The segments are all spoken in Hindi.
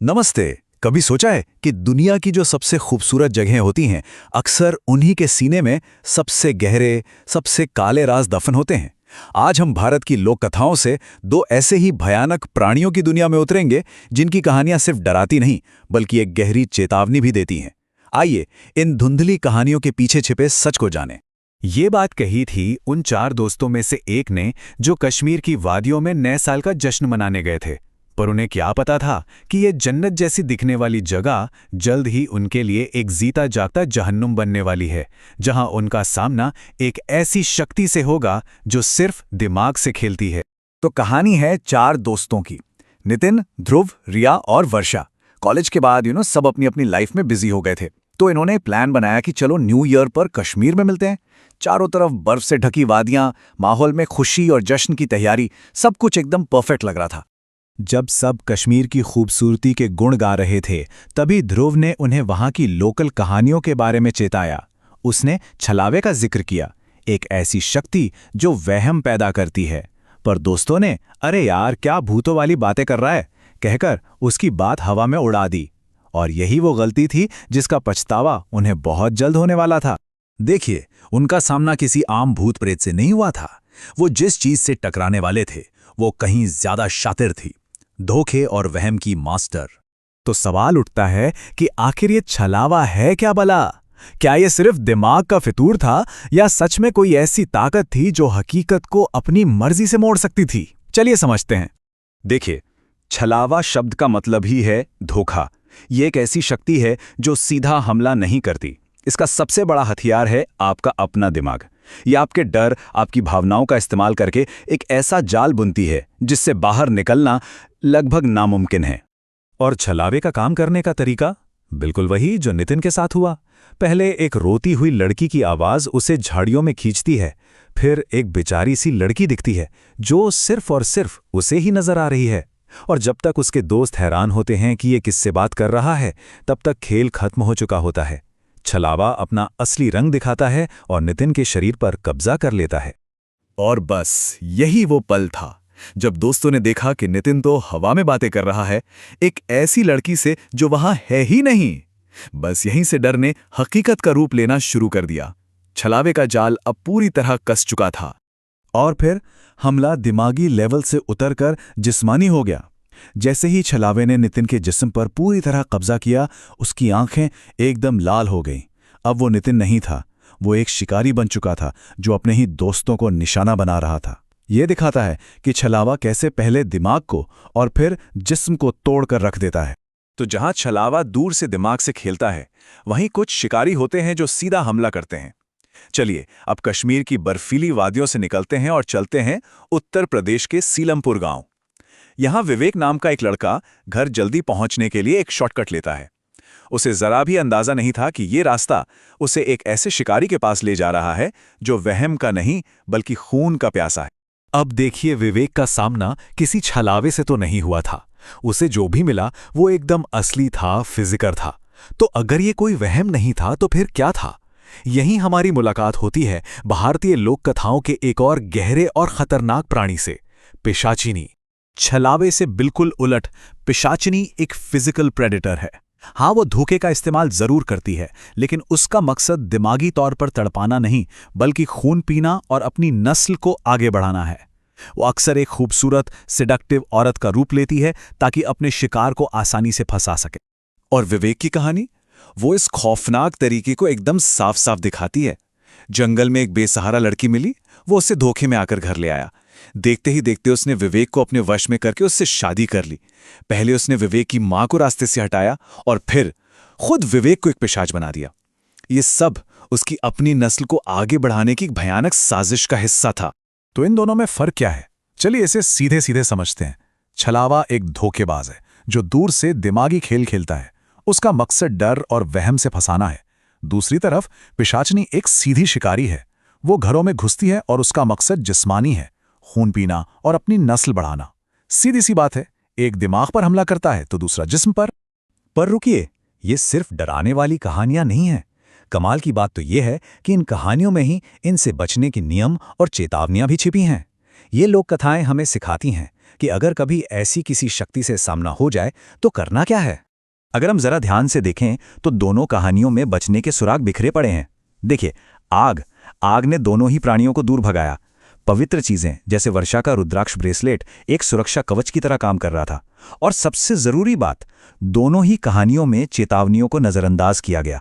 नमस्ते। कभी सोचा है कि दुनिया की जो सबसे खूबसूरत जगहें होती हैं, अक्सर उन्हीं के सीने में सबसे गहरे, सबसे काले राज दफन होते हैं। आज हम भारत की लोक कथाओं से दो ऐसे ही भयानक प्राणियों की दुनिया में उतरेंगे, जिनकी कहानियां सिर्फ डराती नहीं, बल्कि एक गहरी चेतावनी भी देती हैं। आइए इन धुंधली कहानियों के पीछे छिपे सच को जानें। ये बात कही थी उन चार दोस्तों में से एक ने, जो कश्मीर की वादियों में नए साल का जश्न मनाने गए थे। पर उन्हें क्या पता था कि ये जन्नत जैसी दिखने वाली जगह जल्द ही उनके लिए एक जीता जागता जहन्नुम बनने वाली है, जहां उनका सामना एक ऐसी शक्ति से होगा जो सिर्फ दिमाग से खेलती है। तो कहानी है चार दोस्तों की। नितिन, ध्रुव, रिया और वर्षा। कॉलेज के बाद सब अपनी अपनी लाइफ में बिजी हो गए थे। तो इन्होंने प्लान बनाया कि चलो न्यू ईयर पर कश्मीर में मिलते हैं। चारों तरफ बर्फ से ढकी वादियां, माहौल में खुशी और जश्न की तैयारी, सब कुछ एकदम परफेक्ट लग रहा था। जब सब कश्मीर की खूबसूरती के गुण गा रहे थे, तभी ध्रुव ने उन्हें वहां की लोकल कहानियों के बारे में चेताया। उसने छलावे का जिक्र किया, एक ऐसी शक्ति जो वहम पैदा करती है। पर दोस्तों ने अरे यार क्या भूतों वाली बातें कर रहा है, कहकर उसकी बात हवा में उड़ा दी। और यही वो गलती थी जिसका पछतावा उन्हें बहुत जल्द होने वाला था। देखिए, उनका सामना किसी आम भूत प्रेत से नहीं हुआ था। वो जिस चीज से टकराने वाले थे, वो कहीं ज्यादा शातिर थी, धोखे और वहम की मास्टर। तो सवाल उठता है कि आखिर ये छलावा है क्या भला? क्या ये सिर्फ दिमाग का फितूर था, या सच में कोई ऐसी ताकत थी जो हकीकत को अपनी मर्जी से मोड़ सकती थी? चलिए समझते हैं। देखिए, छलावा शब्द का मतलब ही है धोखा। ये एक ऐसी शक्ति है जो सीधा हमला नहीं करती। इसका सबसे बड़ा हथियार है आपका अपना दिमाग। ये आपके डर, आपकी भावनाओं का इस्तेमाल करके एक ऐसा जाल बुनती है जिससे बाहर निकलना लगभग नामुमकिन है। और छलावे का काम करने का तरीका बिल्कुल वही जो नितिन के साथ हुआ। पहले एक रोती हुई लड़की की आवाज उसे झाड़ियों में खींचती है। फिर एक बेचारी सी लड़की दिखती है जो सिर्फ और सिर्फ उसे ही नजर आ रही है। और जब तक उसके दोस्त हैरान होते हैं कि ये किससे बात कर रहा है, तब तक खेल खत्म हो चुका होता है। छलावा अपना असली रंग दिखाता है और नितिन के शरीर पर कब्जा कर लेता है। और बस यही वो पल था जब दोस्तों ने देखा कि नितिन तो हवा में बातें कर रहा है, एक ऐसी लड़की से जो वहां है ही नहीं। बस यहीं से डर ने हकीकत का रूप लेना शुरू कर दिया। छलावे का जाल अब पूरी तरह कस चुका था। और फिर हमला दिमागी लेवल से उतरकर जिस्मानी हो गया। जैसे ही छलावे ने नितिन के जिस्म पर पूरी तरह कब्जा किया, उसकी आंखें एकदम लाल हो गईं। अब वो नितिन नहीं था, वो एक शिकारी बन चुका था जो अपने ही दोस्तों को निशाना बना रहा था। ये दिखाता है कि छलावा कैसे पहले दिमाग को और फिर जिस्म को तोड़कर रख देता है। तो जहां छलावा दूर से दिमाग से खेलता है, वहीं कुछ शिकारी होते हैं जो सीधा हमला करते हैं। चलिए अब कश्मीर की बर्फीली वादियों से निकलते हैं और चलते हैं उत्तर प्रदेश के सीलमपुर गांव। यहां विवेक नाम का एक लड़का घर जल्दी पहुंचने के लिए एक शॉर्टकट लेता है। उसे जरा भी अंदाजा नहीं था कि ये रास्ता उसे एक ऐसे शिकारी के पास ले जा रहा है जो वहम का नहीं बल्कि खून का प्यासा है। अब देखिए, विवेक का सामना किसी छलावे से तो नहीं हुआ था। उसे जो भी मिला वो एकदम असली था, फिजिकल था। तो अगर ये कोई वहम नहीं था तो फिर क्या था? यहीं हमारी मुलाकात होती है भारतीय लोक कथाओं के एक और गहरे और खतरनाक प्राणी से, पिशाचिनी। छलावे से बिल्कुल उलट, पिशाचिनी एक फिजिकल प्रेडेटर है। हाँ, वो धोखे का इस्तेमाल जरूर करती है, लेकिन उसका मकसद दिमागी तौर पर तड़पाना नहीं, बल्कि खून पीना और अपनी नस्ल को आगे बढ़ाना है। वो अक्सर एक खूबसूरत, सिडक्टिव औरत का रूप लेती है ताकि अपने शिकार को आसानी से फंसा सके। और विवेक की कहानी, वो इस खौफनाक तरीके को एकदम साफ साफ दिखाती है। जंगल में एक बेसहारा लड़की मिली, वो उससे धोखे में आकर घर ले आया। देखते ही देखते उसने विवेक को अपने वश में करके उससे शादी कर ली। पहले उसने विवेक की मां को रास्ते से हटाया और फिर खुद विवेक को एक पिशाच बना दिया। ये सब उसकी अपनी नस्ल को आगे बढ़ाने की भयानक साजिश का हिस्सा था। तो इन दोनों में फर्क क्या है? चलिए इसे सीधे सीधे समझते हैं। छलावा एक धोखेबाज है जो दूर से दिमागी खेल खेलता है। उसका मकसद डर और वहम से फंसाना है। दूसरी तरफ पिशाचनी एक सीधी शिकारी है। वो घरों में घुसती है और उसका मकसद जिस्मानी है, खून पीना और अपनी नस्ल बढ़ाना। सीधी सी बात है, एक दिमाग पर हमला करता है तो दूसरा जिस्म पर। पर रुकिए, ये सिर्फ डराने वाली कहानियां नहीं हैं। कमाल की बात तो ये है कि इन कहानियों में ही इनसे बचने के नियम और चेतावनियां भी छिपी हैं। ये लोक कथाएं हमें सिखाती हैं कि अगर कभी ऐसी किसी शक्ति से सामना हो जाए तो करना क्या है। अगर हम जरा ध्यान से देखें तो दोनों कहानियों में बचने के सुराग बिखरे पड़े हैं। देखिए, आग ने दोनों ही प्राणियों को दूर भगाया। पवित्र चीजें जैसे वर्षा का रुद्राक्ष ब्रेसलेट एक सुरक्षा कवच की तरह काम कर रहा था। और सबसे जरूरी बात, दोनों ही कहानियों में चेतावनियों को नजरअंदाज किया गया।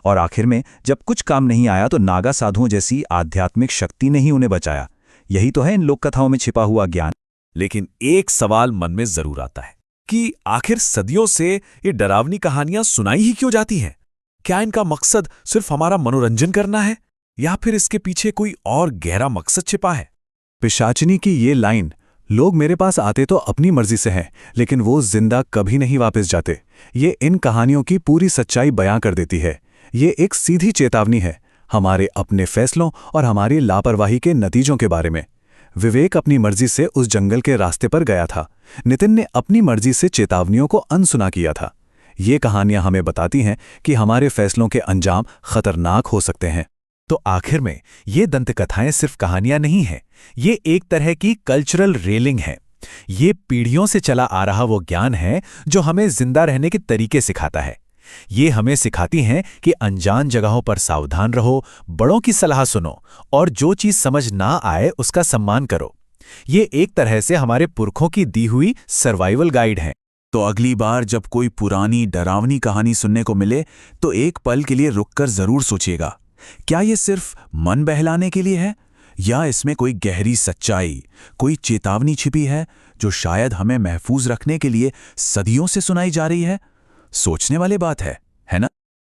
और आखिर में जब कुछ काम नहीं आया तो नागा साधुओं जैसी आध्यात्मिक शक्ति ने ही उन्हें बचाया। यही तो है इन लोक कथाओं में छिपा हुआ ज्ञान। लेकिन एक सवाल मन में जरूर आता है कि आखिर सदियों से ये डरावनी कहानियां सुनाई ही क्यों जाती हैं? क्या इनका मकसद सिर्फ हमारा मनोरंजन करना है या फिर इसके पीछे कोई और गहरा मकसद छिपा है? पिशाचिनी की ये लाइन, लोग मेरे पास आते तो अपनी मर्जी से हैं, लेकिन वो जिंदा कभी नहीं वापस जाते, ये इन कहानियों की पूरी सच्चाई बयां कर देती है। ये एक सीधी चेतावनी है हमारे अपने फैसलों और हमारी लापरवाही के नतीजों के बारे में। विवेक अपनी मर्जी से उस जंगल के रास्ते पर गया था। नितिन ने अपनी मर्जी से चेतावनियों को अनसुना किया था। ये कहानियां हमें बताती हैं कि हमारे फैसलों के अंजाम खतरनाक हो सकते हैं। तो आखिर में ये दंतकथाएं सिर्फ कहानियां नहीं हैं, ये एक तरह की कल्चरल रेलिंग है। ये पीढ़ियों से चला आ रहा वो ज्ञान है जो हमें जिंदा रहने के तरीके सिखाता है। ये हमें सिखाती हैं कि अनजान जगहों पर सावधान रहो, बड़ों की सलाह सुनो और जो चीज समझ ना आए उसका सम्मान करो। ये एक तरह से हमारे पुरखों की दी हुई सर्वाइवल गाइड है। तो अगली बार जब कोई पुरानी डरावनी कहानी सुनने को मिले तो एक पल के लिए रुककर जरूर सोचिएगा, क्या ये सिर्फ मन बहलाने के लिए है या इसमें कोई गहरी सच्चाई, कोई चेतावनी छिपी है जो शायद हमें महफूज रखने के लिए सदियों से सुनाई जा रही है। सोचने वाली बात है ना?